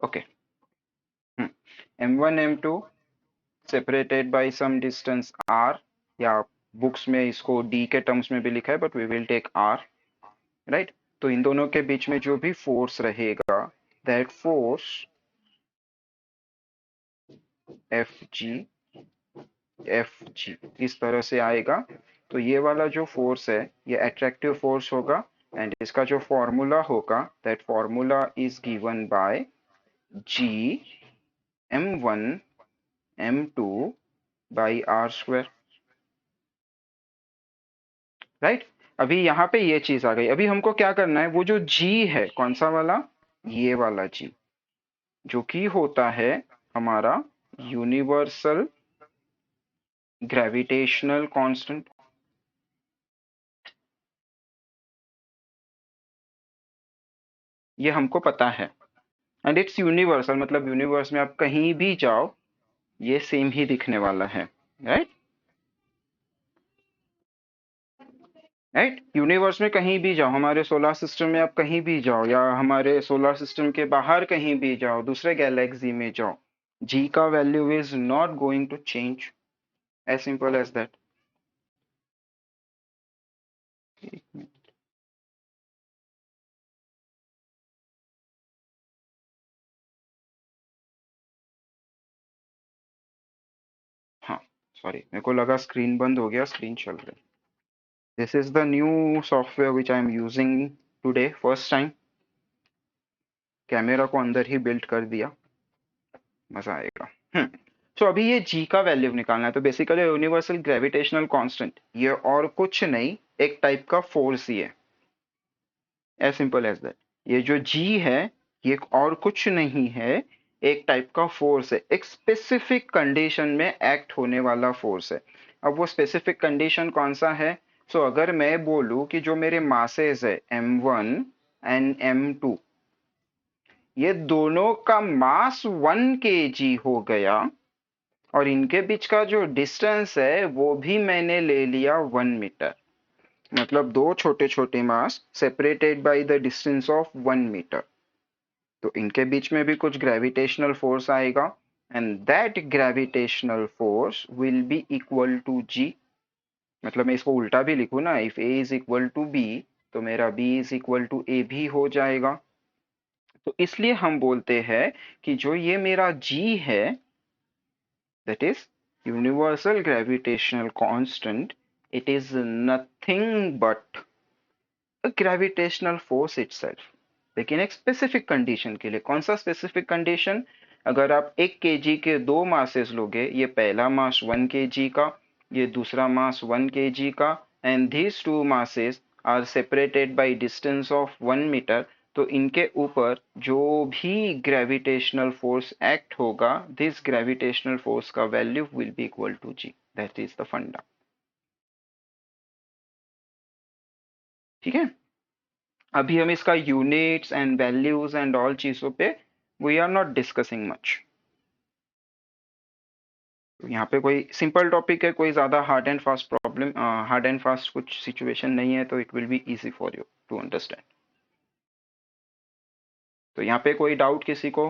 Okay. m1 m2 separated by some distance r, या books में इसको d के टर्म्स में भी लिखा है but we will take r, right. तो इन दोनों के बीच में जो भी फोर्स रहेगा, दैट फोर्स Fg इस तरह से आएगा। तो ये वाला जो फोर्स है ये अट्रैक्टिव फोर्स होगा, एंड इसका जो फॉर्मूला होगा that formula is given by G m1 m2 by R square, right. अभी यहाँ पे ये चीज आ गई। अभी हमको क्या करना है, वो जो G है कौन सा वाला, ये वाला G, जो कि होता है हमारा यूनिवर्सल ग्रेविटेशनल कांस्टेंट। ये हमको पता है, एंड इट्स यूनिवर्सल, मतलब यूनिवर्स में आप कहीं भी जाओ ये सेम ही दिखने वाला है, राइट। राइट, यूनिवर्स में कहीं भी जाओ, हमारे सोलर सिस्टम में आप कहीं भी जाओ, या हमारे सोलर सिस्टम के बाहर कहीं भी जाओ, दूसरे गैलेक्सी में जाओ, जी का value is not going to change, as simple as that. हाँ, सॉरी, मेरे को लगा स्क्रीन बंद हो गया, स्क्रीन चल रही। This is the new software which I am using today, first time. Camera को अंदर ही बिल्ड कर दिया, मजा आएगा। सो अभी ये जी का वैल्यू निकालना है। तो बेसिकली यूनिवर्सल ग्रेविटेशनल कांस्टेंट ये और कुछ नहीं, एक टाइप का फोर्स ही है, एज सिंपल एज दैट। ये जो जी है ये और कुछ नहीं है, एक टाइप का फोर्स है, एक स्पेसिफिक कंडीशन में एक्ट होने वाला फोर्स है। अब वो स्पेसिफिक कंडीशन कौन सा है? सो अगर मैं बोलूं कि जो मेरे मासेस है m1 एंड m2, ये दोनों का मास 1 kg हो गया, और इनके बीच का जो डिस्टेंस है वो भी मैंने ले लिया 1 मीटर। मतलब दो छोटे छोटे mass separated by the distance of 1 metre. तो इनके बीच में भी कुछ ग्रेविटेशनल फोर्स आएगा, and that gravitational force will be equal to G. मतलब मैं इसको उल्टा भी लिखूं ना, if A is equal to B, तो मेरा B is equal to A भी हो जाएगा। तो इसलिए हम बोलते हैं कि जो ये मेरा जी है, that is universal gravitational constant, it is nothing but a gravitational force itself, लेकिन एक स्पेसिफिक कंडीशन के लिए। कौन सा स्पेसिफिक कंडीशन? अगर आप 1 kg के दो मासेस लोगे, ये पहला मास 1 kg का, ये दूसरा मास 1 kg का, and these two masses are separated by distance of 1 metre, तो इनके ऊपर जो भी ग्रेविटेशनल फोर्स एक्ट होगा, दिस ग्रेविटेशनल फोर्स का value will be equal to G. That is the funda. ठीक है। अभी हम इसका units and values and all चीजों पे we are not discussing much. यहाँ पे कोई सिंपल टॉपिक है, कोई ज्यादा hard and fast problem, hard and fast कुछ सिचुएशन नहीं है, तो it will be easy for you to understand. तो यहाँ पे कोई डाउट किसी को?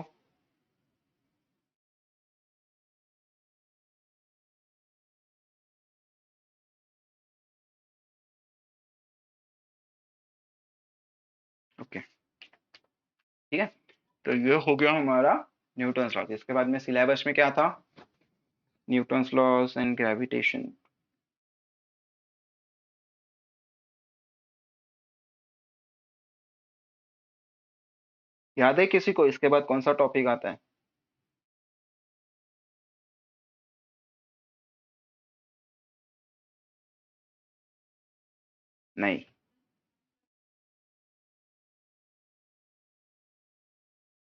ओके, ठीक है। तो ये हो गया हमारा न्यूटन्स लॉ। इसके बाद में सिलेबस में क्या था? Newton's laws and gravitation. याद है किसी को इसके बाद कौन सा टॉपिक आता है? नहीं,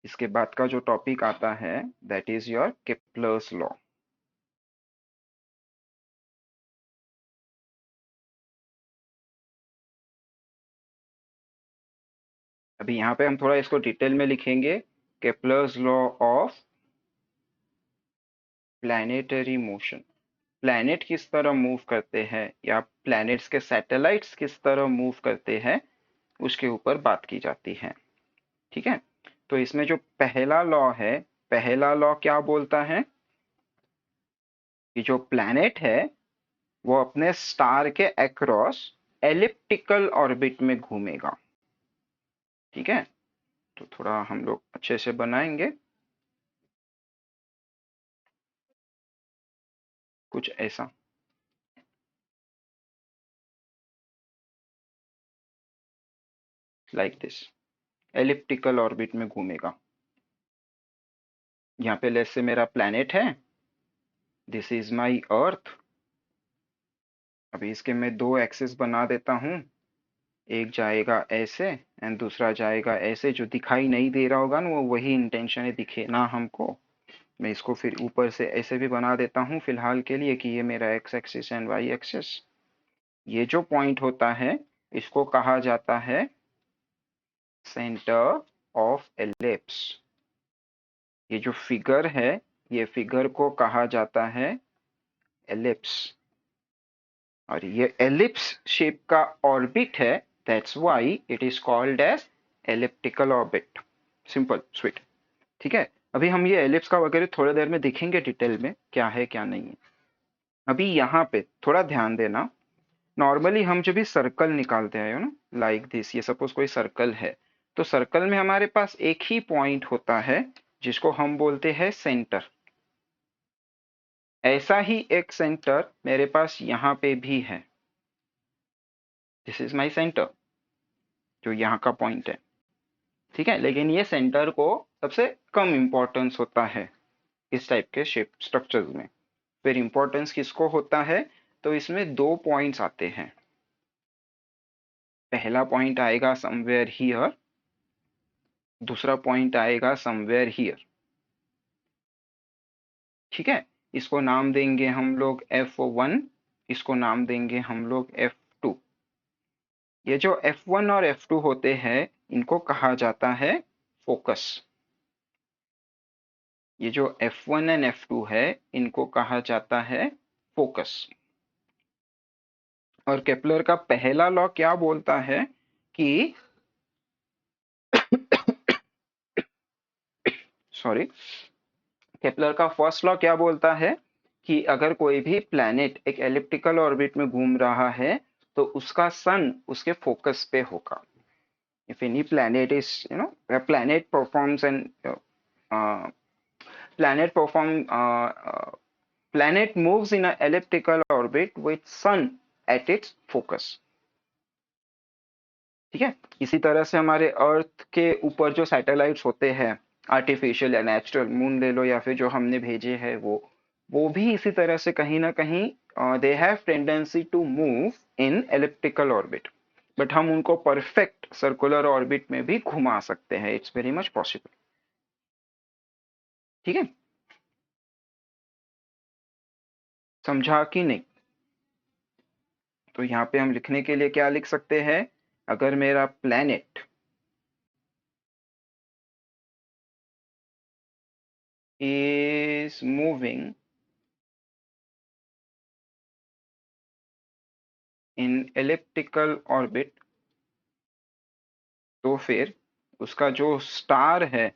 इसके बाद का जो टॉपिक आता है that is your Kepler's law. अभी यहाँ पे हम थोड़ा इसको डिटेल में लिखेंगे। Kepler's law of planetary motion. Planet किस तरह मूव करते हैं, या प्लैनेट्स के सैटेलाइट्स किस तरह मूव करते हैं, उसके ऊपर बात की जाती है। ठीक है। तो इसमें जो पहला लॉ है, पहला लॉ क्या बोलता है कि जो प्लैनेट है वो अपने स्टार के अक्रॉस एलिप्टिकल ऑर्बिट में घूमेगा। ठीक है, तो थोड़ा हम लोग अच्छे से बनाएंगे कुछ ऐसा। लाइक दिस, एलिप्टिकल ऑर्बिट में घूमेगा। यहाँ पे लेट्स से मेरा प्लैनेट है, दिस इज माई अर्थ। अभी इसके मैं दो एक्सिस बना देता हूँ, एक जाएगा ऐसे एंड दूसरा जाएगा ऐसे। जो दिखाई नहीं दे रहा होगा ना, वो वही इंटेंशन है, दिखे ना हमको। मैं इसको फिर ऊपर से ऐसे भी बना देता हूँ फिलहाल के लिए कि ये मेरा X axis and Y axis. ये जो पॉइंट होता है इसको कहा जाता है सेंटर ऑफ एलिप्स। ये जो फिगर है, ये फिगर को कहा जाता है एलिप्स। और ये एलिप्स शेप का ऑर्बिट है, that's why it is called as elliptical orbit. Simple sweet. ठीक है, अभी हम ये एलिप्स का वगैरह थोड़ी देर में देखेंगे डिटेल में क्या है क्या नहीं है। अभी यहाँ पे थोड़ा ध्यान देना। नॉर्मली हम जब भी सर्कल निकालते हैं ना, लाइक दिस, ये सपोज कोई सर्कल है, तो सर्कल में हमारे पास एक ही पॉइंट होता है जिसको हम बोलते हैं सेंटर। ऐसा ही एक सेंटर मेरे पास यहाँ पे भी है, दिस इज माई सेंटर, जो यहाँ का पॉइंट है। ठीक है, लेकिन ये सेंटर को सबसे कम इंपॉर्टेंस होता है इस टाइप के शेप स्ट्रक्चर्स में। फिर इंपॉर्टेंस किसको होता है, तो इसमें दो पॉइंट्स आते हैं। पहला पॉइंट आएगा समवेयर हियर, दूसरा पॉइंट आएगा समवेयर हियर। ठीक है, इसको नाम देंगे हम लोग F1, इसको नाम देंगे हम लोग F2। ये जो F1 और F2 होते हैं इनको कहा जाता है फोकस। ये जो F1 एंड F2 है इनको कहा जाता है फोकस। और केपलर का पहला लॉ क्या बोलता है कि सॉरी, केपलर का फर्स्ट लॉ क्या बोलता है कि अगर कोई भी प्लैनेट एक एलिप्टिकल ऑर्बिट में घूम रहा है तो उसका सन उसके फोकस पे होगा। If any planet is, a planet performs an planet perform planet moves in an elliptical orbit with sun at its focus। ठीक है, इसी तरह से हमारे अर्थ के ऊपर जो सैटेलाइट्स होते हैं, आर्टिफिशियल या नेचुरल, मून ले लो या फिर जो हमने भेजे हैं वो भी इसी तरह से कहीं ना कहीं they have tendency to move in elliptical orbit. But हम उनको परफेक्ट सर्कुलर ऑर्बिट में भी घुमा सकते हैं, इट्स वेरी मच पॉसिबल। ठीक है, समझा कि नहीं? तो यहाँ पे हम लिखने के लिए क्या लिख सकते हैं, अगर मेरा planet is moving in elliptical orbit, तो फिर उसका जो स्टार है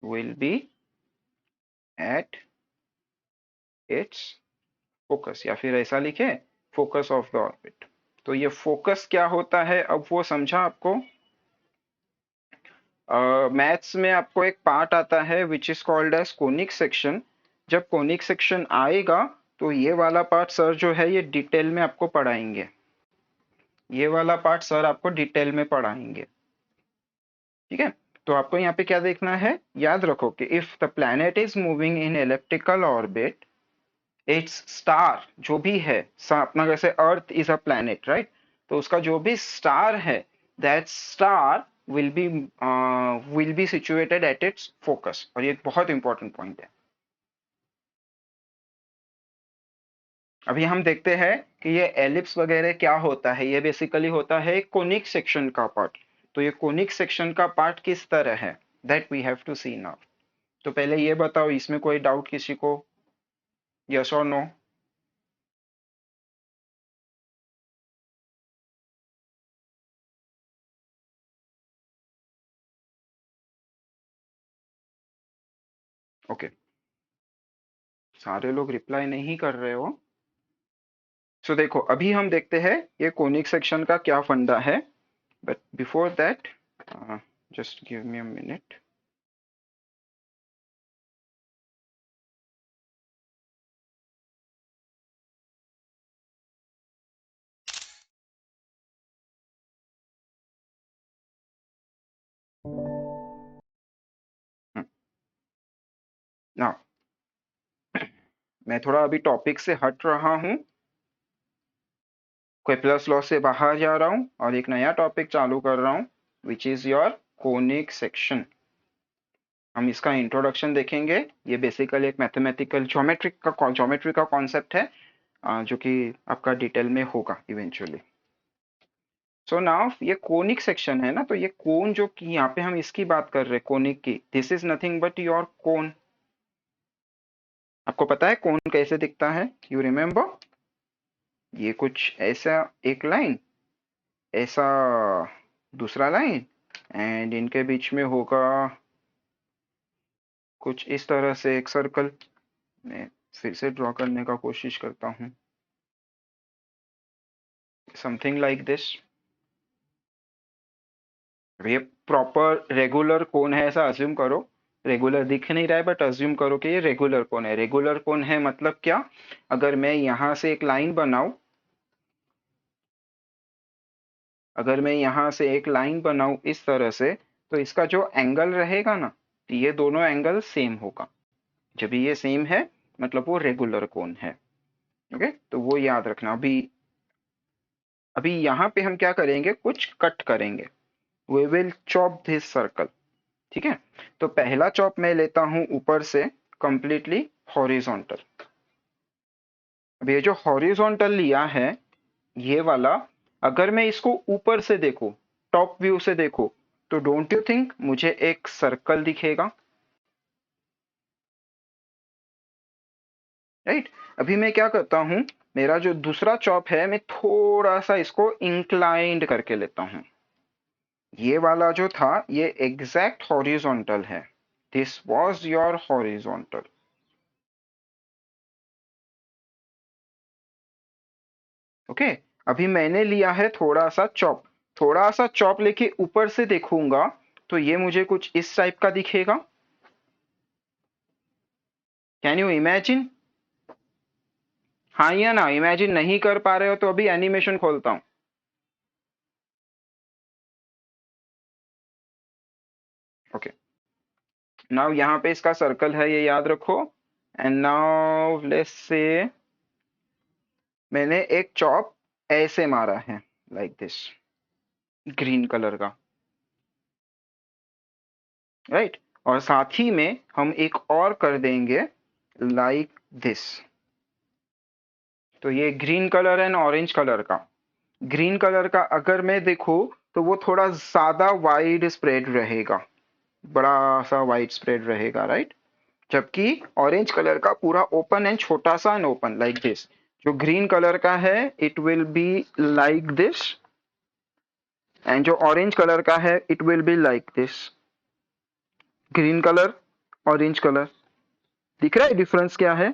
will be at its focus, या फिर ऐसा लिखे फोकस ऑफ द ऑर्बिट। तो ये फोकस क्या होता है अब वो समझा आपको? मैथ्स में आपको एक पार्ट आता है which is called as conic section. जब कोनिक सेक्शन आएगा तो ये वाला पार्ट सर जो है ये डिटेल में आपको पढ़ाएंगे। ये वाला पार्ट सर आपको डिटेल में पढ़ाएंगे। ठीक है, तो आपको यहाँ पे क्या देखना है, याद रखो कि if the planet is moving in elliptical orbit, it's star जो भी है, अपना जैसे earth is a planet right, तो उसका जो भी स्टार है, that star will be situated at its focus. और ये एक बहुत इंपॉर्टेंट पॉइंट है। अभी हम देखते हैं कि ये एलिप्स वगैरह क्या होता है। ये बेसिकली होता है कोनिक सेक्शन का पार्ट। तो ये कोनिक सेक्शन का पार्ट किस तरह है, that we have to see now. तो पहले ये बताओ, इसमें कोई डाउट किसी को, यस और नो? ओके, सारे लोग रिप्लाई नहीं कर रहे हो। सो देखो, अभी हम देखते हैं ये कोनिक सेक्शन का क्या फंडा है, but before that just give me a minute. ना, मैं थोड़ा अभी टॉपिक से हट रहा हूँ, कोई प्लस लॉ से बाहर जा रहा हूँ और एक नया टॉपिक चालू कर रहा हूँ, which is your conic section. हम इसका इंट्रोडक्शन देखेंगे। ये बेसिकली एक मैथमेटिकल ज्योमेट्री का कॉन्सेप्ट है, जो कि आपका डिटेल में होगा इवेंचुअली। सो नाउ ये कोनिक सेक्शन है ना, तो ये कोन जो कि यहाँ पे हम इसकी बात कर रहे हैं कोनिक की, this is nothing but your cone. आपको पता है कोन कैसे दिखता है? यू रिमेम्बर, ये कुछ ऐसा एक लाइन, ऐसा दूसरा लाइन, एंड इनके बीच में होगा कुछ इस तरह से एक सर्कल। मैं फिर से ड्रॉ करने का कोशिश करता हूँ, समथिंग लाइक दिस। ये प्रॉपर रेगुलर कोन है ऐसा अज्यूम करो। रेगुलर दिख नहीं रहा है बट अज्यूम करो कि ये रेगुलर कोन है। रेगुलर कोन है मतलब क्या? अगर मैं यहां से एक लाइन बनाऊं, अगर मैं यहां से एक लाइन बनाऊं इस तरह से, तो इसका जो एंगल रहेगा ना, तो ये दोनों एंगल सेम होगा। जब ये सेम है मतलब वो रेगुलर कोन है। ओके, तो वो याद रखना। अभी अभी यहाँ पे हम क्या करेंगे, कुछ कट करेंगे। We will chop this circle. ठीक है, तो पहला चॉप मैं लेता हूं ऊपर से, कंप्लीटली हॉरिजॉन्टल। अब ये जो हॉरिजॉन्टल लिया है, ये वाला, अगर मैं इसको ऊपर से देखूं, टॉप व्यू से देखूं, तो डोंट यू थिंक मुझे एक सर्कल दिखेगा? राइट। अभी मैं क्या करता हूं, मेरा जो दूसरा चॉप है, मैं थोड़ा सा इसको इंक्लाइंड करके लेता हूं। ये वाला जो था ये एग्जैक्ट हॉरिजॉन्टल है। This was your horizontal. Okay, अभी मैंने लिया है थोड़ा सा चॉप। थोड़ा सा चॉप लेके ऊपर से देखूंगा तो ये मुझे कुछ इस टाइप का दिखेगा। Can you imagine? हाँ या ना? इमेजिन नहीं कर पा रहे हो तो अभी एनिमेशन खोलता हूं। ओके, नाउ यहाँ पे इसका सर्कल है, ये याद रखो। एंड नाउ लेट्स से मैंने एक चॉप ऐसे मारा है, लाइक दिस, ग्रीन कलर का। राइट, और साथ ही में हम एक और कर देंगे, लाइक दिस। तो ये green colour and orange colour का। ग्रीन कलर का अगर मैं देखूं तो वो थोड़ा ज्यादा वाइड स्प्रेड रहेगा, बड़ा सा वाइड स्प्रेड रहेगा, राइट। जबकि ऑरेंज कलर का पूरा ओपन एंड छोटा सा एंड ओपन, लाइक दिस। जो ग्रीन कलर का है it will be like this, and जो ऑरेंज कलर का है it will be like this. Green colour, orange colour, दिख रहा है डिफरेंस क्या है?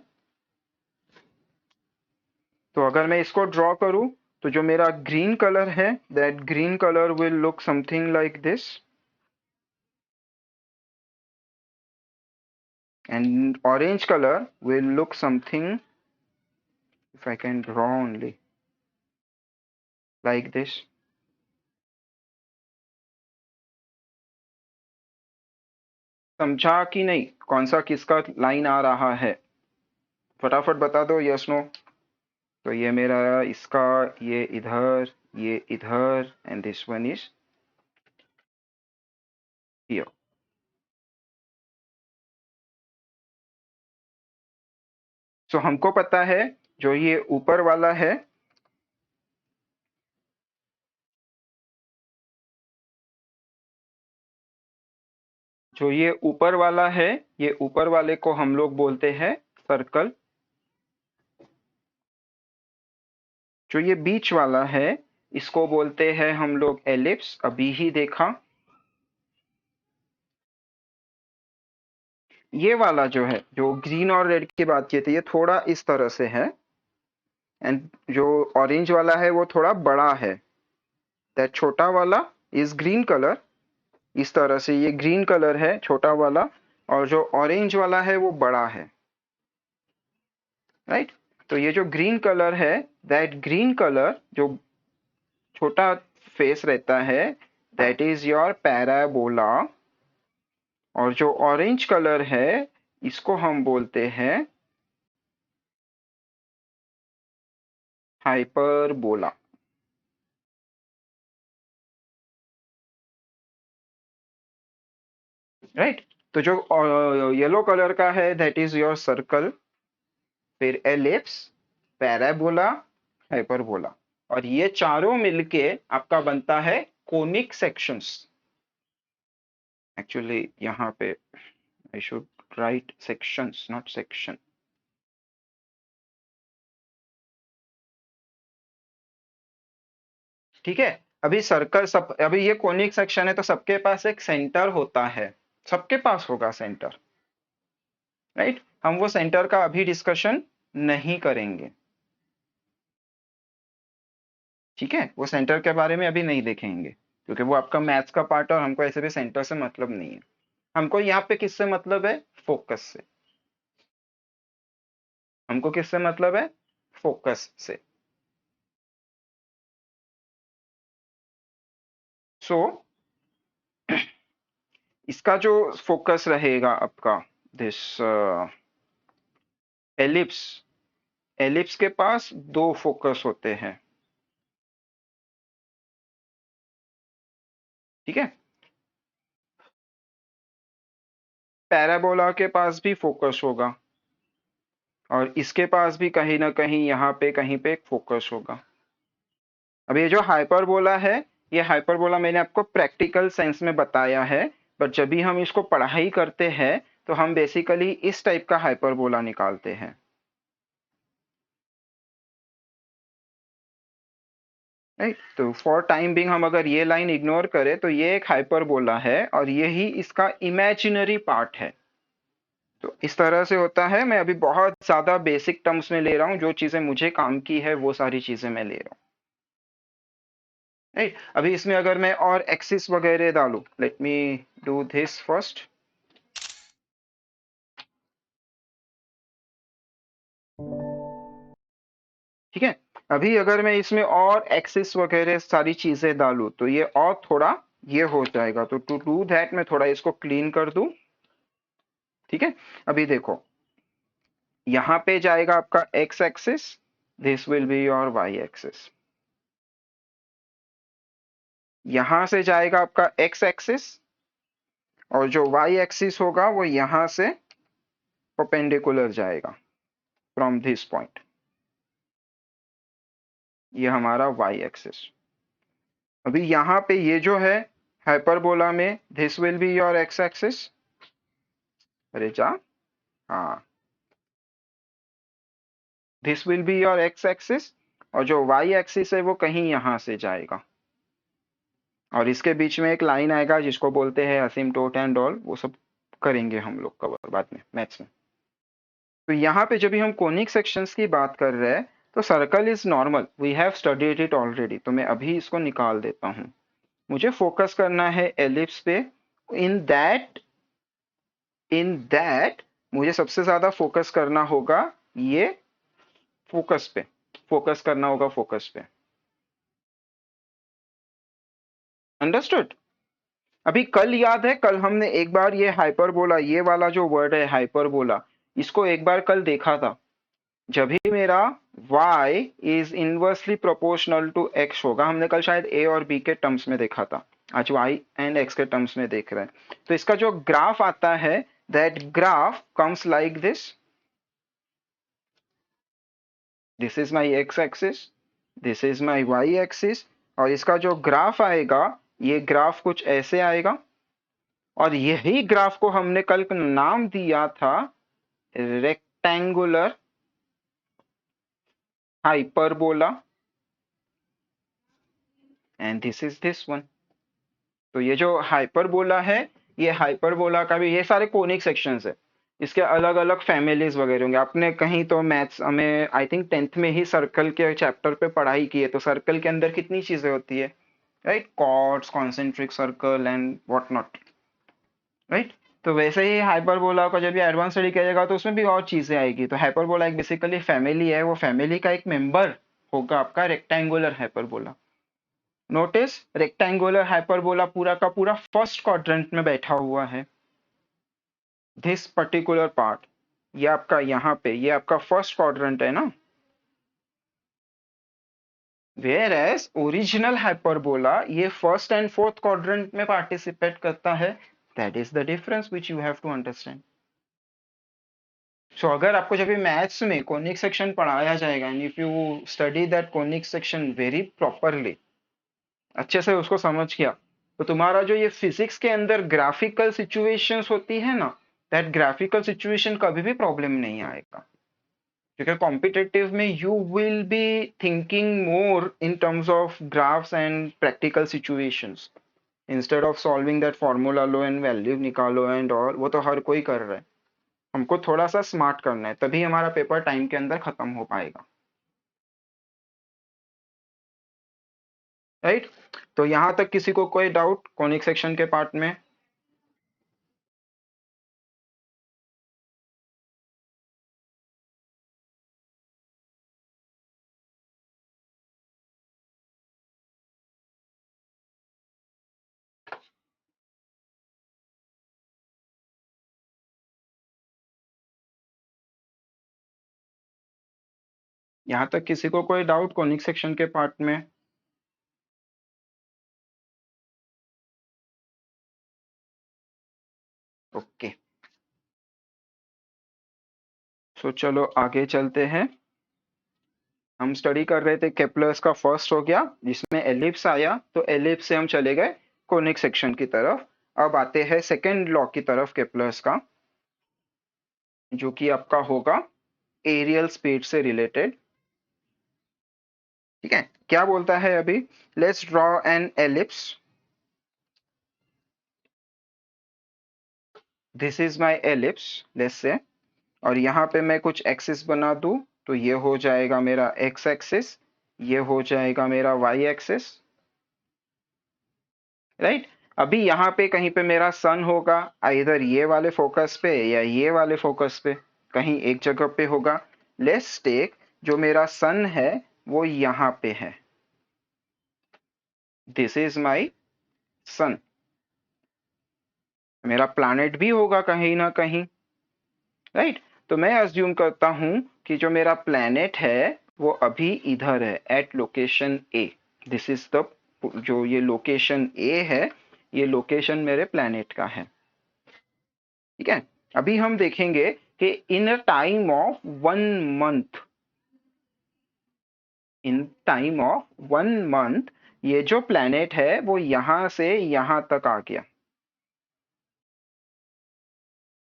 तो अगर मैं इसको ड्रॉ करूं, तो जो मेरा ग्रीन कलर है, that green colour will look something like this, and orange color will look something, if I can draw only, like this. समझा कि नहीं? कौन सा किसका लाइन आ रहा है? फटाफट बता दो, यस नो। तो ये मेरा इसका, ये इधर and this one is here. So हमको पता है जो ये ऊपर वाला है, जो ये ऊपर वाला है, ये ऊपर वाले को हम लोग बोलते हैं सर्कल। जो ये बीच वाला है इसको बोलते हैं हम लोग एलिप्स, अभी ही देखा। ये वाला जो है, जो ग्रीन और रेड की बात की थी, ये थोड़ा इस तरह से है, एंड जो ऑरेंज वाला है वो थोड़ा बड़ा है। दैट छोटा वाला इज ग्रीन कलर, इस तरह से ये ग्रीन कलर है छोटा वाला, और जो ऑरेंज वाला है वो बड़ा है, राइट। तो ये जो ग्रीन कलर है, दैट ग्रीन कलर जो छोटा फेस रहता है, दैट इज योर पैराबोला। और जो ऑरेंज कलर है, इसको हम बोलते हैं हाइपरबोला, राइट। तो जो येलो कलर का है, दैट इज योर सर्कल, फिर एलिप्स, पैराबोला, हाइपरबोला, और ये चारों मिलके आपका बनता है कोनिक सेक्शंस। एक्चुअली यहाँ पे I should write sections, not section. ठीक है। अभी सर्कल सब, अभी ये कोनिक सेक्शन है तो सबके पास एक सेंटर होता है, सबके पास होगा सेंटर, राइट। हम वो सेंटर का अभी डिस्कशन नहीं करेंगे, ठीक है। वो सेंटर के बारे में अभी नहीं देखेंगे, क्योंकि वो आपका मैथ्स का पार्ट है और हमको ऐसे भी सेंटर से मतलब नहीं है। हमको यहाँ पे किससे मतलब है? फोकस से। हमको किससे मतलब है? फोकस से। सो इसका जो फोकस रहेगा आपका, दिस एलिप्स, एलिप्स के पास दो फोकस होते हैं, ठीक है। पैराबोला के पास भी फोकस होगा, और इसके पास भी कहीं ना कहीं यहाँ पे कहीं पे एक फोकस होगा। अब ये जो हाइपरबोला है, ये हाइपरबोला मैंने आपको प्रैक्टिकल सेंस में बताया है, बट जब भी हम इसको पढ़ाई करते हैं तो हम बेसिकली इस टाइप का हाइपरबोला निकालते हैं, राइट। तो फॉर टाइम बिंग हम अगर ये लाइन इग्नोर करें तो ये एक हाइपरबोला है, और यही इसका इमेजिनरी पार्ट है। तो इस तरह से होता है। मैं अभी बहुत ज्यादा बेसिक टर्म्स में ले रहा हूँ, जो चीजें मुझे काम की है वो सारी चीजें मैं ले रहा हूँ, राइट। अभी इसमें अगर मैं और एक्सिस वगैरह डालूं, let me do this first, ठीक है। अभी अगर मैं इसमें और एक्सिस वगैरह सारी चीजें डालूं तो ये और थोड़ा ये हो जाएगा। तो टू डू दैट मैं थोड़ा इसको क्लीन कर दूं, ठीक है। अभी देखो, यहाँ पे जाएगा आपका X axis, this will be your Y axis. यहां से जाएगा आपका एक्स एक्सिस, और जो वाई एक्सिस होगा वो यहां से परपेंडिकुलर जाएगा फ्रॉम दिस पॉइंट। ये हमारा वाई एक्सिस। अभी यहाँ पे ये जो है हाइपरबोला में, this will be your x axis. अरे जा, हाँ, this will be your x axis, और जो वाई एक्सिस है वो कहीं यहां से जाएगा, और इसके बीच में एक लाइन आएगा जिसको बोलते हैं असिम्प्टोट एंड ऑल, वो सब करेंगे हम लोग कवर बाद में मैथ्स में। तो यहाँ पे जब भी हम कोनिक सेक्शंस की बात कर रहे हैं, तो circle is normal, we have studied it already, तो मैं अभी इसको निकाल देता हूँ। मुझे फोकस करना है एलिप्स पे। इन दैट, इन दैट मुझे सबसे ज्यादा फोकस करना होगा ये फोकस पे, फोकस करना होगा फोकस पे। अंडरस्टूड? अभी कल याद है, कल हमने एक बार ये हाइपरबोला, ये वाला जो वर्ड है हाइपरबोला, इसको एक बार कल देखा था। जब भी मेरा y is inversely proportional to x होगा, हमने कल शायद a और b के टर्म्स में देखा था, आज y एंड x के टर्म्स में देख रहे हैं। तो इसका जो ग्राफ आता है, that graph comes like this, this is my x axis, this is my y axis, और इसका जो ग्राफ आएगा, ये ग्राफ कुछ ऐसे आएगा। और यही ग्राफ को हमने कल नाम दिया था rectangular hyperbola, and this is this one. तो ये जो हाइपरबोला है, ये हाइपरबोला का भी, ये सारे कोनिक सेक्शंस है, इसके अलग अलग फैमिलीज वगैरह होंगे। आपने कहीं तो मैथ्स हमें आई थिंक 10th में ही सर्कल के चैप्टर पे पढ़ाई की है, तो सर्कल के अंदर कितनी चीजें होती है, right, chords, concentric circle and what not, right. तो वैसे ही हाइपरबोला का जब भी एडवांस स्टडी किया जाएगा तो उसमें भी और चीजें आएगी। तो हाइपरबोला एक बेसिकली फैमिली है, वो फैमिली का एक मेंबर होगा आपका rectangular hyperbola. Notice rectangular hyperbola पूरा का पूरा फर्स्ट क्वाड्रेंट में बैठा हुआ है। दिस पर्टिकुलर पार्ट, ये आपका यहाँ पे, ये आपका फर्स्ट क्वाड्रेंट है ना। वेयर एज ओरिजिनल हाइपरबोला ये फर्स्ट एंड फोर्थ क्वाड्रेंट में पार्टिसिपेट करता है। That is the difference which you have to understand. So अगर आपको जब भी मैथ्स में कोनिक सेक्शन पढ़ाया जाएगा and if you study that conic section very properly, अच्छे से उसको समझ गया, तो तुम्हारा जो ये फिजिक्स के अंदर ग्राफिकल सिचुएशंस होती है ना, दैट ग्राफिकल सिचुएशन कभी भी प्रॉब्लम नहीं आएगा। क्योंकि कॉम्पिटिटिव में you will be thinking more in terms of graphs and practical situations instead of solving that formula low and value निकालो एंड और वो तो हर कोई कर रहा है। हमको थोड़ा सा स्मार्ट करना है, तभी हमारा पेपर टाइम के अंदर खत्म हो पाएगा, राइट। तो यहां तक किसी को कोई डाउट कॉनिक सेक्शन के पार्ट में? यहां तक किसी को कोई डाउट कॉनिक सेक्शन के पार्ट में? ओके, सो चलो आगे चलते हैं। हम स्टडी कर रहे थे केप्लर्स का फर्स्ट हो गया जिसमें एलिप्स आया, तो एलिप्स से हम चले गए कोनिक सेक्शन की तरफ। अब आते हैं सेकेंड लॉ की तरफ केप्लर्स का, जो कि आपका होगा एरियल स्पीड से रिलेटेड। ठीक है, क्या बोलता है अभी? Let's draw an ellipse, this is my ellipse let's say, और यहाँ पे मैं कुछ एक्सिस बना दूं, तो ये हो जाएगा मेरा एक्स एक्सिस, ये हो जाएगा मेरा वाई एक्सिस, राइट। अभी यहाँ पे कहीं पे मेरा सन होगा, इधर ये वाले फोकस पे या ये वाले फोकस पे, कहीं एक जगह पे होगा। लेट्स टेक जो मेरा सन है वो यहाँ पे है, दिस इज माई सन। मेरा प्लैनेट भी होगा कहीं ना कहीं, राइट। तो मैं अज्यूम करता हूं कि जो मेरा प्लैनेट है वो अभी इधर है at location A. This is the, जो ये लोकेशन ए है, ये लोकेशन मेरे प्लैनेट का है, ठीक है। अभी हम देखेंगे कि in a time of 1 month, in time of 1 month ये जो प्लैनेट है वो यहां से यहां तक आ गया,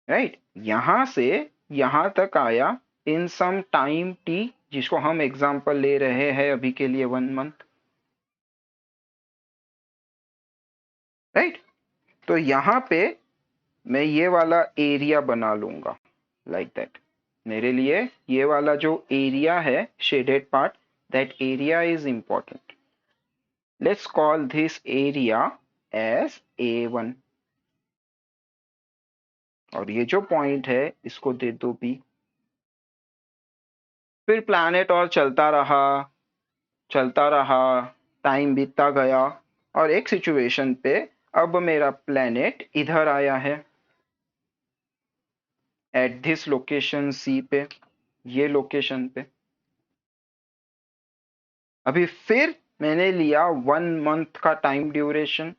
राइट। यहां से यहां तक आया इन सम टाइम टी, जिसको हम एग्जांपल ले रहे हैं अभी के लिए 1 मंथ, राइट। तो यहां पे मैं ये वाला एरिया बना लूंगा लाइक दैट। मेरे लिए ये वाला जो एरिया है shaded part, that area is important. Let's call this area as A1, और ये जो पॉइंट है इसको दे दो B। फिर प्लैनेट और चलता रहा, टाइम बीतता गया, और एक सिचुएशन पे अब मेरा प्लैनेट इधर आया है एट दिस लोकेशन C पे, ये लोकेशन पे। अभी फिर मैंने लिया 1 मंथ का टाइम ड्यूरेशन,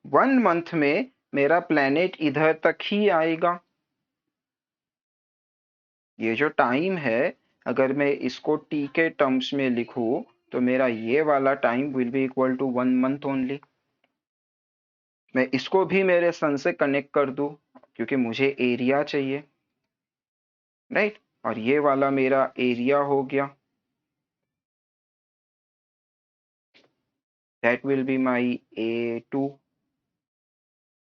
1 मंथ में मेरा प्लैनेट इधर तक ही आएगा। ये जो टाइम है, अगर मैं इसको टी के टर्म्स में लिखूं, तो मेरा ये वाला time will be equal to 1 month only. मैं इसको भी मेरे सन से कनेक्ट कर दूं क्योंकि मुझे एरिया चाहिए, राइट। और ये वाला मेरा एरिया हो गया, that will be my A2।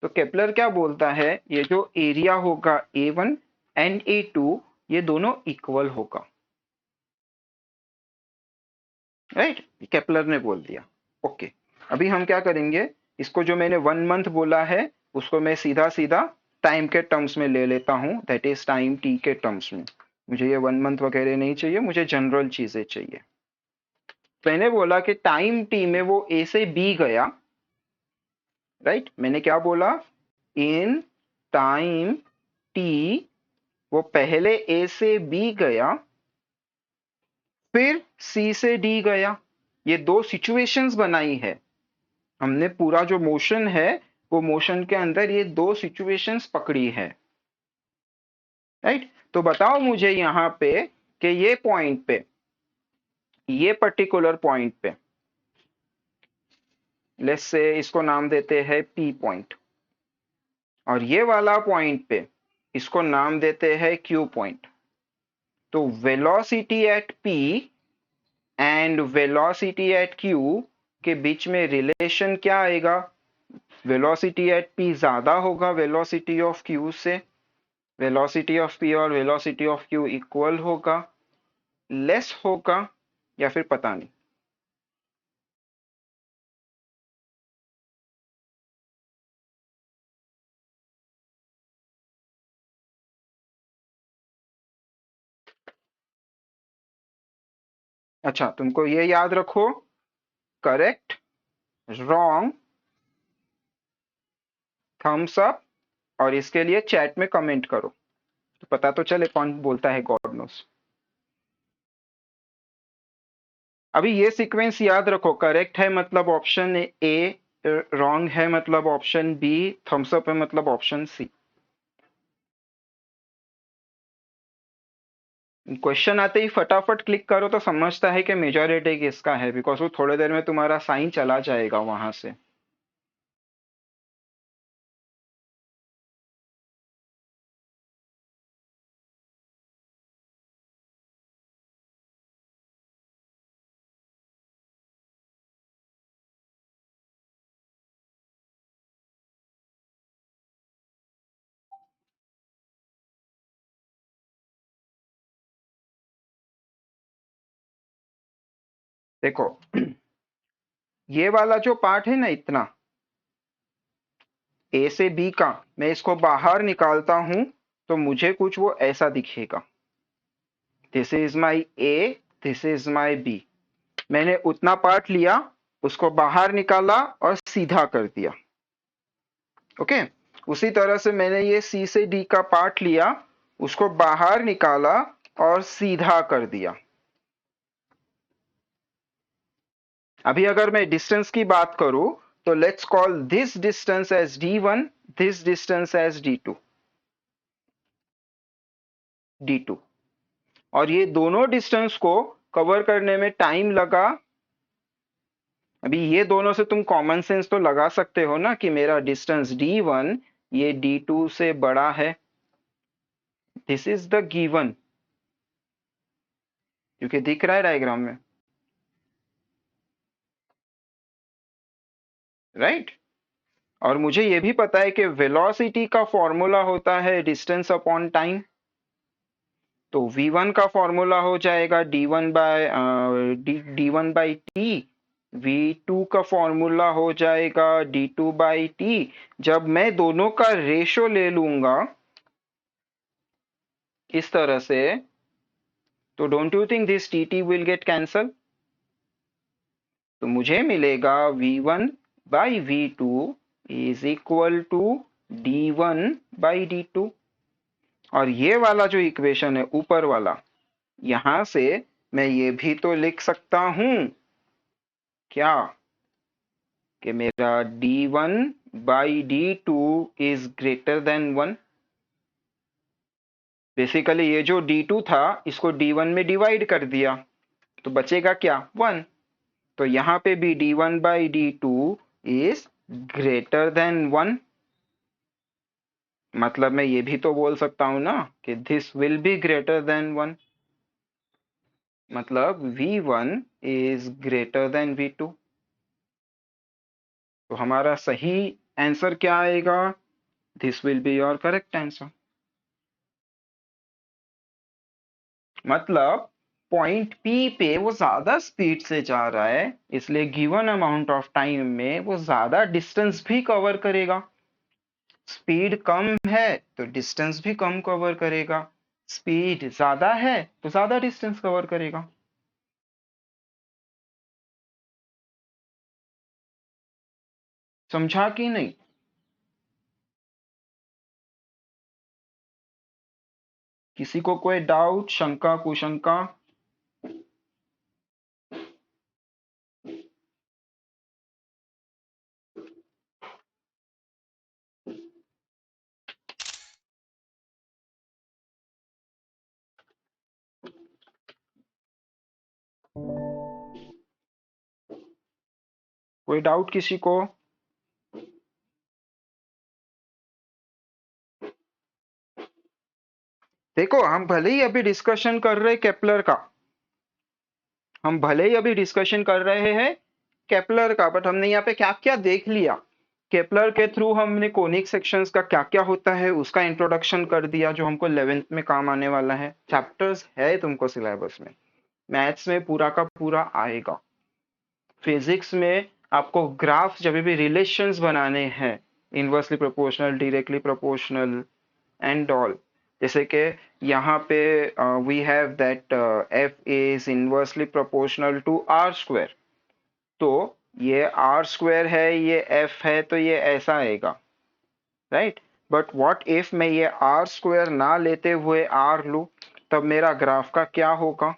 तो केपलर क्या बोलता है, ये जो एरिया होगा A1 एंड A2 ये दोनों इक्वल होगा, राइट, केपलर ने बोल दिया। ओके, अभी हम क्या करेंगे, इसको जो मैंने 1 मंथ बोला है उसको मैं सीधा सीधा टाइम के टर्म्स में ले लेता हूं, दैट इज टाइम टी के टर्म्स में। मुझे ये 1 मंथ वगैरह नहीं चाहिए, मुझे जनरल चीजें चाहिए। मैंने बोला कि टाइम टी में वो ए से बी गया, राइट, मैंने क्या बोला, इन टाइम टी वो पहले ए से बी गया, फिर सी से डी गया। ये दो सिचुएशंस बनाई है हमने, पूरा जो मोशन है वो मोशन के अंदर ये दो सिचुएशंस पकड़ी है, राइट। तो बताओ मुझे यहाँ पे कि ये पॉइंट पे, ये पर्टिकुलर पॉइंट पे, लेट्स से इसको नाम देते हैं पी पॉइंट, और ये वाला पॉइंट पे इसको नाम देते हैं क्यू पॉइंट। तो velocity at P and velocity at Q के बीच में रिलेशन क्या आएगा, वेलोसिटी एट पी ज्यादा होगा वेलोसिटी ऑफ क्यू से, वेलोसिटी ऑफ पी और वेलोसिटी ऑफ क्यू इक्वल होगा, लेस होगा, या फिर पता नहीं। अच्छा, तुमको ये याद रखो, करेक्ट, रॉन्ग, थम्स अप, और इसके लिए चैट में कमेंट करो तो पता तो चले कौन बोलता है गॉड नोस। अभी ये सीक्वेंस याद रखो, करेक्ट है मतलब ऑप्शन ए, रॉन्ग है मतलब ऑप्शन बी, थम्स अप है मतलब ऑप्शन सी। क्वेश्चन आते ही फटाफट क्लिक करो तो समझता है कि मेजॉरिटी किसका है, बिकॉज वो थोड़ी देर में तुम्हारा साइन चला जाएगा वहां से। देखो ये वाला जो पार्ट है ना, इतना ए से बी का, मैं इसको बाहर निकालता हूं तो मुझे कुछ वो ऐसा दिखेगा, this is my A, this is my B. मैंने उतना पार्ट लिया, उसको बाहर निकाला और सीधा कर दिया, ओके। उसी तरह से मैंने ये सी से डी का पार्ट लिया, उसको बाहर निकाला और सीधा कर दिया। अभी अगर मैं डिस्टेंस की बात करूं तो let's call this distance as d1, this distance as d2, d2। और ये दोनों डिस्टेंस को कवर करने में टाइम लगा। अभी ये दोनों से तुम कॉमन सेंस तो लगा सकते हो ना कि मेरा डिस्टेंस d1 ये d2 से बड़ा है, दिस इज द गिवन, क्योंकि दिख रहा है डायग्राम में, राइट। और मुझे ये भी पता है कि वेलोसिटी का फॉर्मूला होता है डिस्टेंस अपॉन टाइम। तो v1 का फॉर्मूला हो जाएगा d1 by t, v2 का फॉर्मूला हो जाएगा d2 by t। जब मैं दोनों का रेशो ले लूंगा इस तरह से, तो don't you think this T will get cancel, तो मुझे मिलेगा v1/v2 is equal to d1/d2। और ये वाला जो इक्वेशन है ऊपर वाला, यहां से मैं ये भी तो लिख सकता हूं क्या, कि मेरा d1/d2 is greater than 1। Basically ये जो d2 था इसको d1 में डिवाइड कर दिया तो बचेगा क्या, 1। तो यहाँ पे भी d1/d2 इज ग्रेटर देन 1। मतलब मैं ये भी तो बोल सकता हूं ना कि this will be greater than 1, मतलब v1 is greater than v2। तो हमारा सही आंसर क्या आएगा? This will be your correct answer. मतलब पॉइंट पी पे वो ज्यादा स्पीड से जा रहा है, इसलिए गिवन अमाउंट ऑफ टाइम में वो ज्यादा डिस्टेंस भी कवर करेगा। स्पीड कम है तो डिस्टेंस भी कम कवर करेगा, स्पीड ज्यादा है तो ज्यादा डिस्टेंस कवर करेगा। समझा कि नहीं? किसी को कोई डाउट, शंका, कुशंका? कोई डाउट किसी को? देखो, हम भले ही अभी डिस्कशन कर रहे केपलर का, हम भले ही अभी डिस्कशन कर रहे हैं केपलर का, बट हमने यहाँ पे क्या क्या देख लिया। केपलर के थ्रू हमने कोनिक सेक्शंस का क्या क्या होता है उसका इंट्रोडक्शन कर दिया, जो हमको 11th में काम आने वाला है। चैप्टर्स है तुमको सिलेबस में, मैथ्स में पूरा का पूरा आएगा। फिजिक्स में आपको ग्राफ, जब भी रिलेशंस बनाने हैं, inversely proportional, directly proportional and all, जैसे कि यहाँ पे we have that F is inversely proportional to R square, तो ये आर स्क्वायर है, ये एफ है, तो ये ऐसा आएगा, राइट। बट व्हाट इफ मैं ये आर स्क्वायर ना लेते हुए आर लूं, तब मेरा ग्राफ का क्या होगा?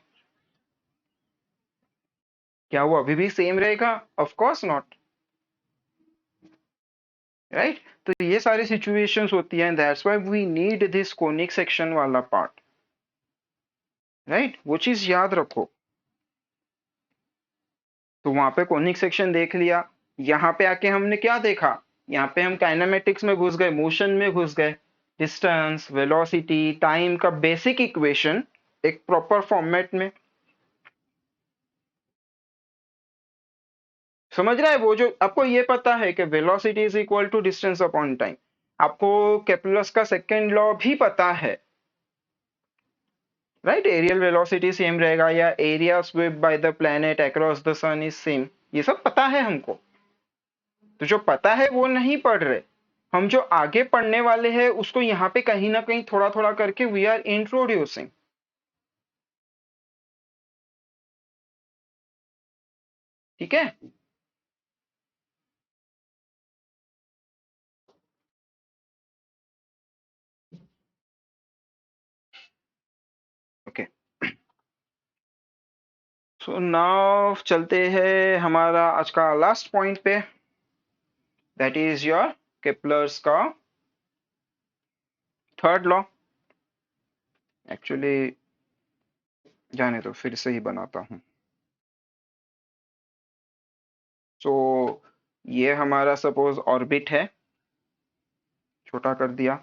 क्या वो अभी भी सेम रहेगा? Of course not, right. तो ये सारी सिचुएशंस होती हैं, that's why we need this conic section वाला पार्ट, राइट। वो चीज याद रखो। तो वहां पे कोनिक सेक्शन देख लिया। यहाँ पे आके हमने क्या देखा? यहाँ पे हम काइनेमेटिक्स में घुस गए, मोशन में घुस गए। डिस्टेंस, वेलोसिटी, टाइम का बेसिक इक्वेशन एक प्रॉपर फॉर्मेट में। समझ रहा है? वो जो आपको ये पता है कि velocity is equal to distance upon time, आपको केप्लस का सेकंड लॉ भी पता है, राइट। एरियल वेलोसिटी सेम रहेगा, या area sweep by the planet across the sun is same, ये सब पता है हमको। तो जो पता है वो नहीं पढ़ रहे, हम जो आगे पढ़ने वाले हैं उसको यहाँ पे कहीं ना कहीं थोड़ा थोड़ा करके वी आर इंट्रोड्यूसिंग। ठीक है? ओके, सो नाउ चलते हैं हमारा आज का लास्ट पॉइंट पे, दैट इज योर केप्लर्स का थर्ड लॉ। एक्चुअली जाने तो फिर से ही बनाता हूं। सो ये हमारा सपोज ऑर्बिट है, छोटा कर दिया।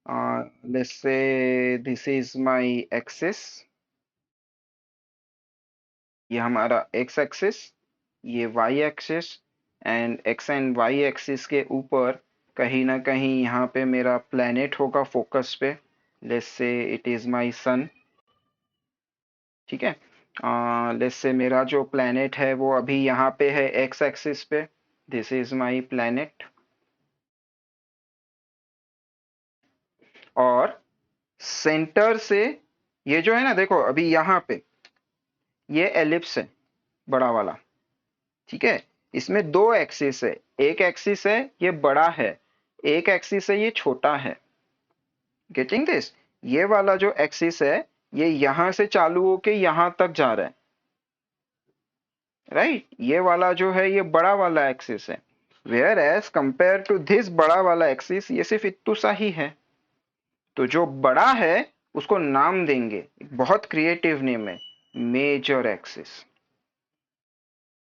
Let's say this is my axis, ये हमारा एक्स एक्सिस, ये Y axis, and X and Y axis के ऊपर कहीं ना कहीं यहाँ पे मेरा प्लेनेट होगा फोकस पे। Let's say it is my son. ठीक है? लेट्स से मेरा जो प्लेनेट है वो अभी यहाँ पे है एक्स एक्सिस पे, दिस इज माय प्लेनेट। और सेंटर से ये जो है ना, देखो अभी यहाँ पे ये एलिप्स है, बड़ा वाला। ठीक है? इसमें दो एक्सिस है, एक एक्सिस है ये बड़ा है, एक एक्सिस है ये छोटा है। Getting this? ये वाला जो एक्सिस है ये यहां से चालू होके यहां तक जा रहा है, राइट। ये वाला जो है ये बड़ा वाला एक्सिस है, whereas compare to this बड़ा वाला एक्सिस ये सिर्फ इतू सा ही है। तो जो बड़ा है उसको नाम देंगे, एक बहुत क्रिएटिव नेम है, मेजर एक्सिस।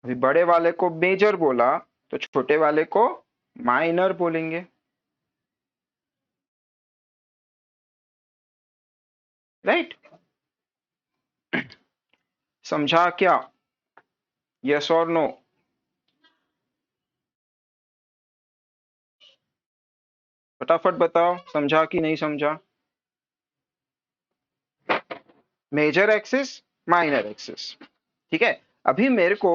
अभी बड़े वाले को मेजर बोला तो छोटे वाले को माइनर बोलेंगे, राइट। समझा क्या? यस और नो? फटाफट बताओ, समझा कि नहीं समझा? Major axis, minor axis. ठीक है। अभी मेरे को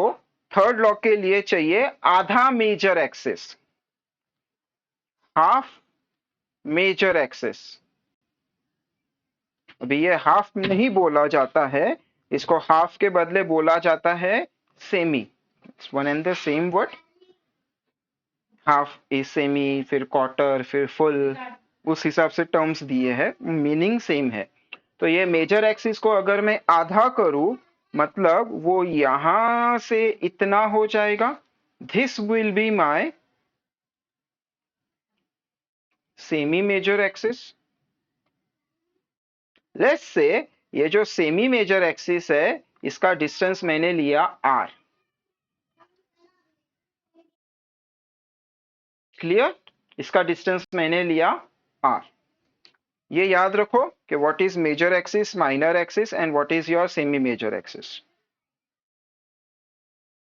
थर्ड लॉ के लिए चाहिए आधा major axis, half major axis. अभी ये हाफ नहीं बोला जाता है, इसको हाफ के बदले बोला जाता है semi. One and the same word. Half is semi, फिर क्वार्टर, फिर फुल, उस हिसाब से टर्म्स दिए हैं, मीनिंग सेम है। तो ये मेजर एक्सिस को अगर मैं आधा करूं, मतलब वो यहां से इतना हो जाएगा। This will be my semi major axis. Let's say ये जो सेमी मेजर एक्सिस है, इसका डिस्टेंस मैंने लिया r। क्लियर? इसका डिस्टेंस मैंने लिया r। ये याद रखो कि what is major axis, minor axis and what is your semi major axis.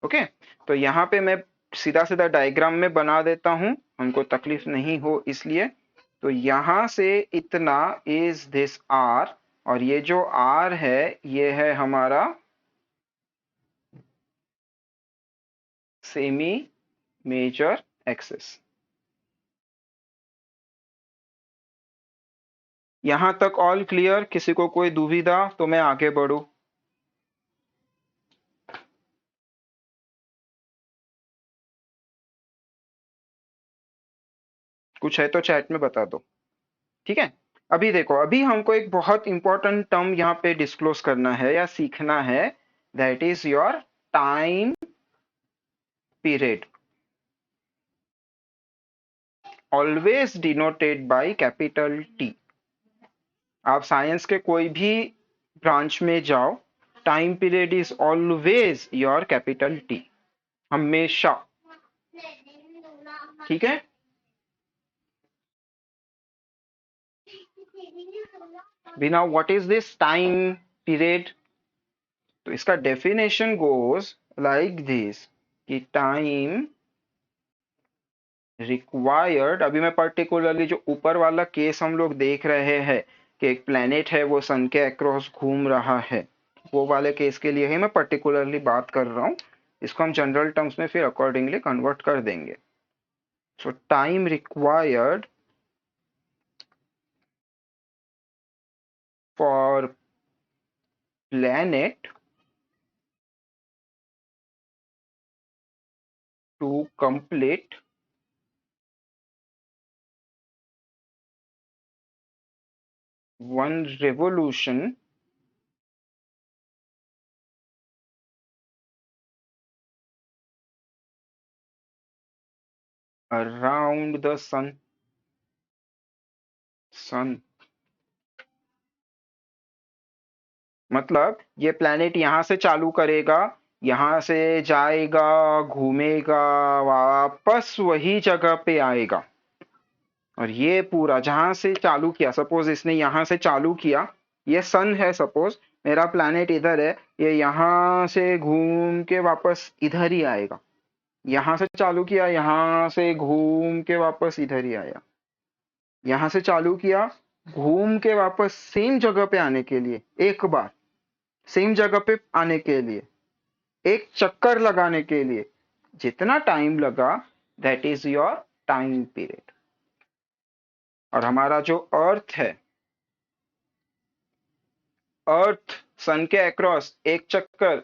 Okay. तो यहाँ पे मैं सीधा सीधा डायग्राम में बना देता हूं, हमको तकलीफ नहीं हो इसलिए। तो यहां से इतना इज दिस r, और ये जो r है ये है हमारा सेमी मेजर एक्सिस। यहां तक ऑल क्लियर? किसी को कोई दुविधा तो मैं आगे बढ़ू? कुछ है तो चैट में बता दो। ठीक है। अभी देखो, अभी हमको एक बहुत इंपॉर्टेंट टर्म यहाँ पे डिस्क्लोज करना है या सीखना है, that is your time period, always denoted by capital T. आप साइंस के कोई भी ब्रांच में जाओ, time period is always your capital T, हमेशा। ठीक है। बिना what is this time period? तो इसका डेफिनेशन गोज लाइक दिस कि टाइम रिक्वायर्ड, अभी मैं पर्टिकुलरली जो ऊपर वाला केस हम लोग देख रहे हैं कि एक प्लेनेट है वो सन के अक्रॉस घूम रहा है, वो वाले केस के लिए ही मैं पर्टिकुलरली बात कर रहा हूँ। इसको हम जनरल टर्म्स में फिर अकॉर्डिंगली कन्वर्ट कर देंगे। So time required for planet to complete one revolution around the sun। मतलब ये प्लेनेट यहां से चालू करेगा, यहां से जाएगा, घूमेगा, वापस वही जगह पे आएगा। और ये पूरा जहां से चालू किया, सपोज इसने यहां से चालू किया, ये सन है, सपोज मेरा प्लेनेट इधर है, ये यहां से घूम के वापस इधर ही आएगा। यहां से चालू किया, यहां से घूम के वापस इधर ही आया। यहां से चालू किया, घूम के वापस सेम जगह पे आने के लिए, एक बार सेम जगह पे आने के लिए, एक चक्कर लगाने के लिए जितना टाइम लगा, that is your time period. और हमारा जो अर्थ है, अर्थ सन के अक्रॉस एक चक्कर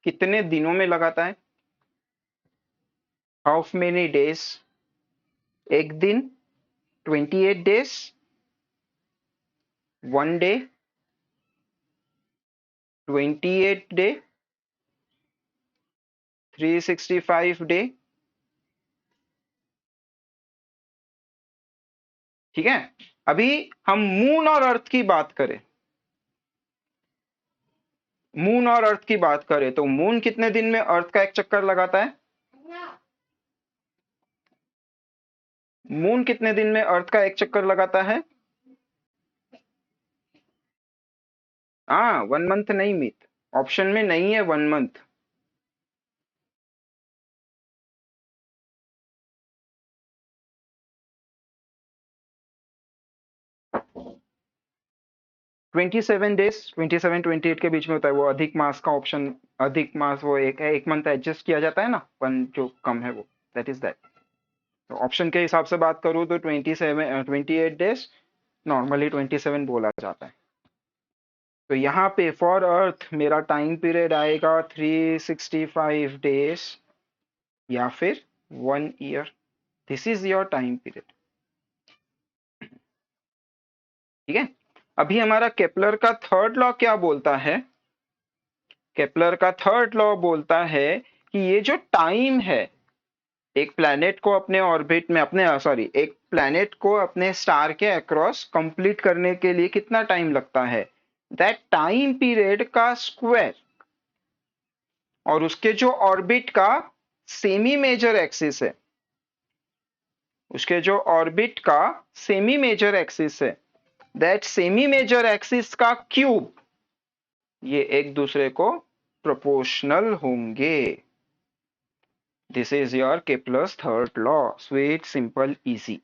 कितने दिनों में लगाता है? How many days? एक दिन, 28 days, one day, 28 day, 365 day। ठीक है। अभी हम मून और अर्थ की बात करें, मून और अर्थ की बात करें तो मून कितने दिन में अर्थ का एक चक्कर लगाता है? मून कितने दिन में अर्थ का एक चक्कर लगाता है? हाँ, 1 month नहीं मित, ऑप्शन में नहीं है 1 month। 27 डेज, 27-28 के बीच में होता है। वो अधिक मास का ऑप्शन, अधिक मास वो एक है, एक मंथ एडजस्ट किया जाता है ना, वन जो कम है वो, दैट इज दैट। तो ऑप्शन के हिसाब से बात करूँ तो 28 डेज, नॉर्मली 27 बोला जाता है। तो यहाँ पे फॉर अर्थ मेरा टाइम पीरियड आएगा 365 डेज या फिर 1 year. This is your time period, ठीक है। अभी हमारा केपलर का थर्ड लॉ क्या बोलता है? केपलर का थर्ड लॉ बोलता है कि ये जो टाइम है, एक प्लैनेट को अपने ऑर्बिट में, अपने सॉरी, एक प्लैनेट को अपने स्टार के अक्रॉस कंप्लीट करने के लिए कितना टाइम लगता है, दैट टाइम पीरियड का स्क्वायर, और उसके जो ऑर्बिट का सेमी मेजर एक्सिस है, उसके जो ऑर्बिट का सेमी मेजर एक्सिस है, दैट सेमी मेजर एक्सिस का क्यूब, ये एक दूसरे को प्रोपोर्शनल होंगे। This is your Kepler's third law, sweet simple easy.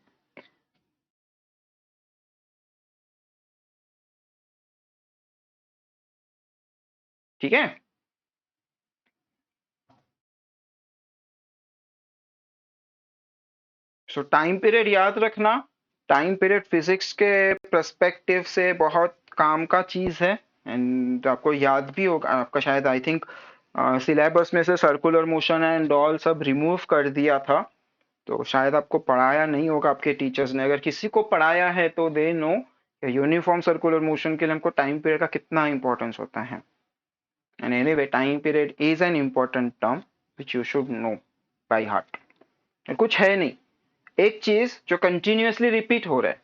ठीक है। सो टाइम पीरियड याद रखना, टाइम पीरियड फिजिक्स के पर्सपेक्टिव से बहुत काम का चीज है, एंड आपको याद भी होगा, आपका शायद आई थिंक सिलेबस में से सर्कुलर मोशन एंड ऑल सब रिमूव कर दिया था, तो शायद आपको पढ़ाया नहीं होगा आपके टीचर्स ने। अगर किसी को पढ़ाया है तो they know uniform circular motion के लिए हमको टाइम पीरियड का कितना इंपॉर्टेंस होता है। And anyway time period is an important term which you should know by heart. कुछ है नहीं, एक चीज जो कंटिन्यूअसली रिपीट हो रहा है,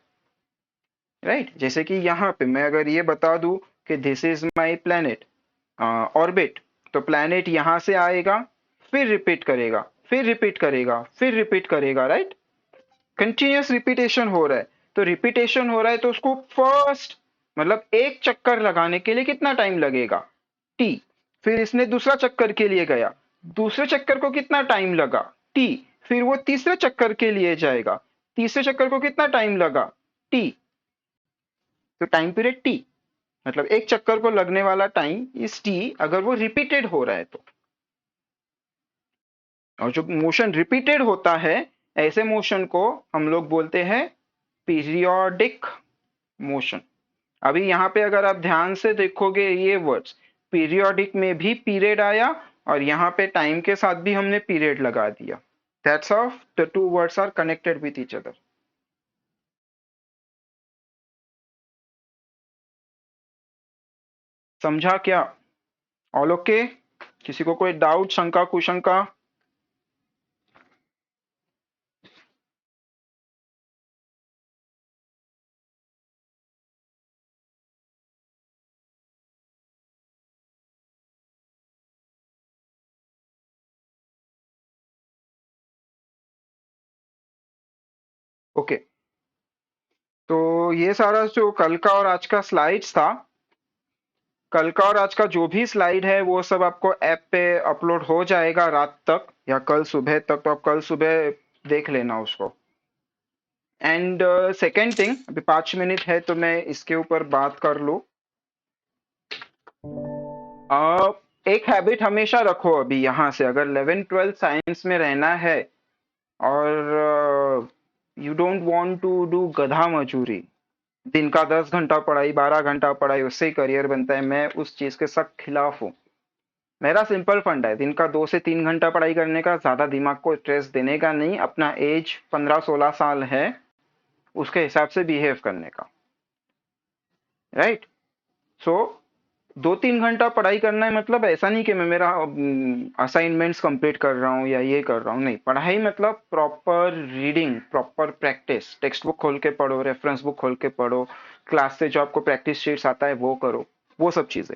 राइट? जैसे कि यहाँ पे मैं अगर ये बता दूं कि this is my planet orbit, तो प्लैनेट यहाँ से आएगा, फिर रिपीट करेगा, फिर रिपीट करेगा, फिर रिपीट करेगा, राइट? कंटिन्यूअस रिपीटेशन हो रहा है। तो रिपीटेशन हो रहा है तो उसको फर्स्ट, मतलब एक चक्कर लगाने के लिए कितना टाइम लगेगा, टी। फिर इसने दूसरा चक्कर के लिए गया, दूसरे चक्कर को कितना टाइम लगा, टी। फिर वो तीसरे चक्कर के लिए जाएगा, तीसरे चक्कर को कितना टाइम लगा, टी। तो टाइम पीरियड टी, मतलब एक चक्कर को लगने वाला टाइम इस टी, अगर वो रिपीटेड हो रहा है तो। और जो मोशन रिपीटेड होता है, ऐसे मोशन को हम लोग बोलते हैं पीरियोडिक मोशन। अभी यहाँ पे अगर आप ध्यान से देखोगे ये वर्ड्स, पीरियोडिक में भी पीरियड आया, और यहाँ पे टाइम के साथ भी हमने पीरियड लगा दिया। That's how the two words are connected with each other. समझा क्या? All okay? किसी को कोई डाउट, शंका, कुशंका? ओके, तो ये सारा जो कल का और आज का स्लाइड्स था, कल का और आज का जो भी स्लाइड है वो सब आपको ऐप पे अपलोड हो जाएगा रात तक या कल सुबह तक, तो आप कल सुबह देख लेना उसको। एंड सेकेंड थिंग, अभी 5 मिनट है तो मैं इसके ऊपर बात कर लूँ। एक हैबिट हमेशा रखो अभी यहाँ से, अगर 11-12 साइंस में रहना है और you don't want to do गधा मजूरी, दिन का 10 घंटा पढ़ाई, 12 घंटा पढ़ाई, उससे ही करियर बनता है, मैं उस चीज के सख्त खिलाफ हूँ। मेरा सिंपल फंड है, दिन का 2 से 3 घंटा पढ़ाई करने का, ज्यादा दिमाग को स्ट्रेस देने का नहीं, अपना एज 15-16 साल है उसके हिसाब से बिहेव करने का, राइट? सो 2-3 घंटा पढ़ाई करना है, मतलब ऐसा नहीं कि मैं मेरा असाइनमेंट्स कंप्लीट कर रहा हूँ या ये कर रहा हूँ, नहीं। पढ़ाई मतलब proper reading, proper practice, text book खोल के पढ़ो, रेफरेंस बुक खोल के पढ़ो, क्लास से जो आपको प्रैक्टिस शीट्स आता है वो करो, वो सब चीजें।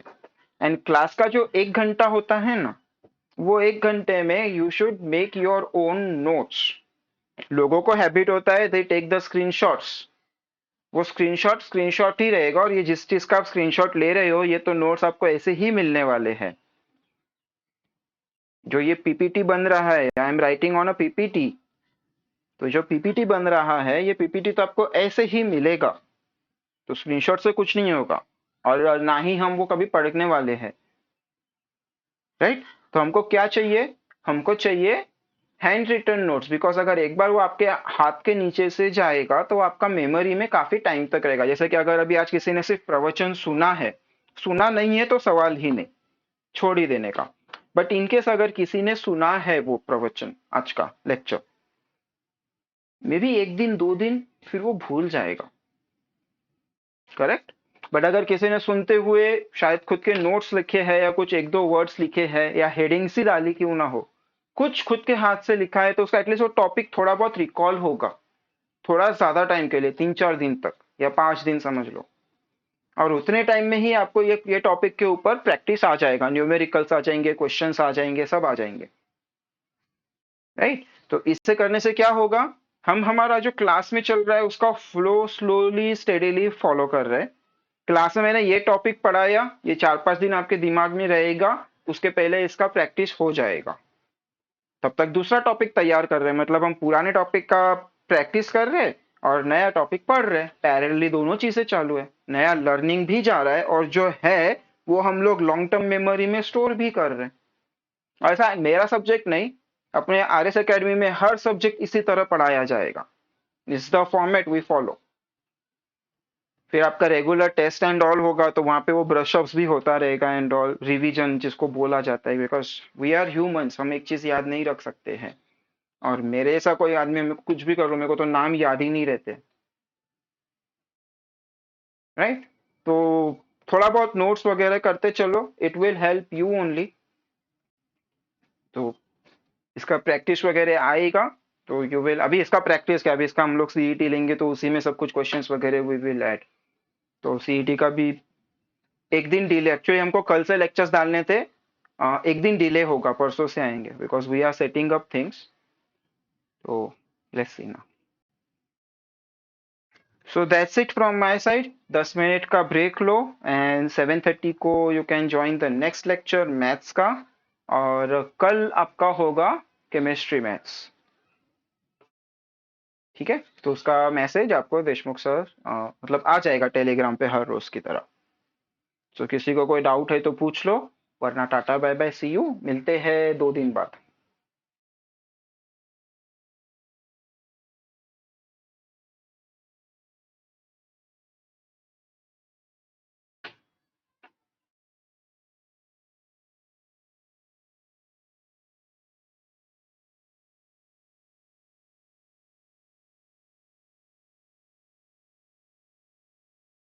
एंड क्लास का जो 1 घंटा होता है ना, वो 1 घंटे में you should make your own notes. लोगों को हैबिट होता है दे टेक द स्क्रीनशॉट्स, वो स्क्रीनशॉट ही रहेगा, और ये जिस चीज का आप स्क्रीनशॉट ले रहे हो, ये तो नोट्स आपको ऐसे ही मिलने वाले हैं। जो ये पीपीटी बन रहा है, I am writing on a PPT, तो जो पीपीटी बन रहा है, ये पीपीटी तो आपको ऐसे ही मिलेगा, तो स्क्रीनशॉट से कुछ नहीं होगा। और ना ही हम वो कभी पढ़ने वाले हैं, राइट। तो हमको क्या चाहिए, हमको चाहिए हैंड रिटन नोट्स, बिकॉज अगर एक बार वो आपके हाथ के नीचे से जाएगा तो वो आपका मेमोरी में काफी टाइम तक रहेगा। जैसे कि अगर अभी आज किसी ने सिर्फ प्रवचन सुना है, सुना नहीं है तो सवाल ही नहीं, छोड़ ही देने का। बट इनकेस अगर किसी ने सुना है वो प्रवचन, आज का लेक्चर, मे बी एक दिन दो दिन, फिर वो भूल जाएगा, करेक्ट। बट अगर किसी ने सुनते हुए शायद खुद के नोट्स लिखे हैं या कुछ एक दो वर्ड्स लिखे हैं या हेडिंग्स ही डाली क्यों ना हो, कुछ खुद के हाथ से लिखा है, तो उसका एटलीस्ट वो टॉपिक थोड़ा बहुत रिकॉल होगा, थोड़ा ज्यादा टाइम के लिए, 3-4 दिन तक या 5 दिन समझ लो। और उतने टाइम में ही आपको ये टॉपिक के ऊपर प्रैक्टिस आ जाएगा, न्यूमेरिकल्स आ जाएंगे, क्वेश्चंस आ जाएंगे, सब आ जाएंगे, राइट। तो इससे करने से क्या होगा, हम हमारा जो क्लास में चल रहा है उसका फ्लो स्लोली स्टेडीली फॉलो कर रहे हैं। क्लास में मैंने ये टॉपिक पढ़ाया, ये 4-5 दिन आपके दिमाग में रहेगा, उसके पहले इसका प्रैक्टिस हो जाएगा। तब तक दूसरा टॉपिक तैयार कर रहे हैं, मतलब हम पुराने टॉपिक का प्रैक्टिस कर रहे हैं और नया टॉपिक पढ़ रहे हैं, पैरेलली दोनों चीजें चालू है, नया लर्निंग भी जा रहा है और जो है वो हम लोग लॉन्ग टर्म मेमोरी में स्टोर भी कर रहे हैं। ऐसा मेरा सब्जेक्ट नहीं, अपने आर एस अकेडमी में हर सब्जेक्ट इसी तरह पढ़ाया जाएगा, is the format we follow. फिर आपका रेगुलर टेस्ट एंड ऑल होगा, तो वहां पे वो ब्रश अप्स भी होता रहेगा एंड ऑल, रिवीजन जिसको बोला जाता है, बिकॉज वी आर ह्यूमंस, हम एक चीज याद नहीं रख सकते हैं। और मेरे ऐसा कोई आदमी, मैं कुछ भी कर लो मेरे को तो नाम याद ही नहीं रहते, राइट। तो थोड़ा बहुत नोट्स वगैरह करते चलो, it will help you only. तो इसका प्रैक्टिस वगैरह आएगा, तो यू विल, अभी इसका प्रैक्टिस क्या, अभी इसका हम लोग सीईटी लेंगे तो उसी में सब कुछ क्वेश्चंस वगैरह वी विल ऐड। तो सीईटी का भी एक दिन डिले, एक्चुअली हमको कल से लेक्चर्स डालने थे, एक दिन डिले होगा, परसों से आएंगे, because we are setting up things. तो लेट्स सी ना। So that's it from my side, 10 minute का ब्रेक लो एंड 7:30 को you can join the next lecture maths का। और कल आपका होगा केमिस्ट्री मैथ्स, ठीक है। तो उसका मैसेज आपको देशमुख सर मतलब आ जाएगा टेलीग्राम पे हर रोज की तरह। तो किसी को कोई डाउट है तो पूछ लो, वरना tata bye bye see you, मिलते हैं 2 दिन बाद।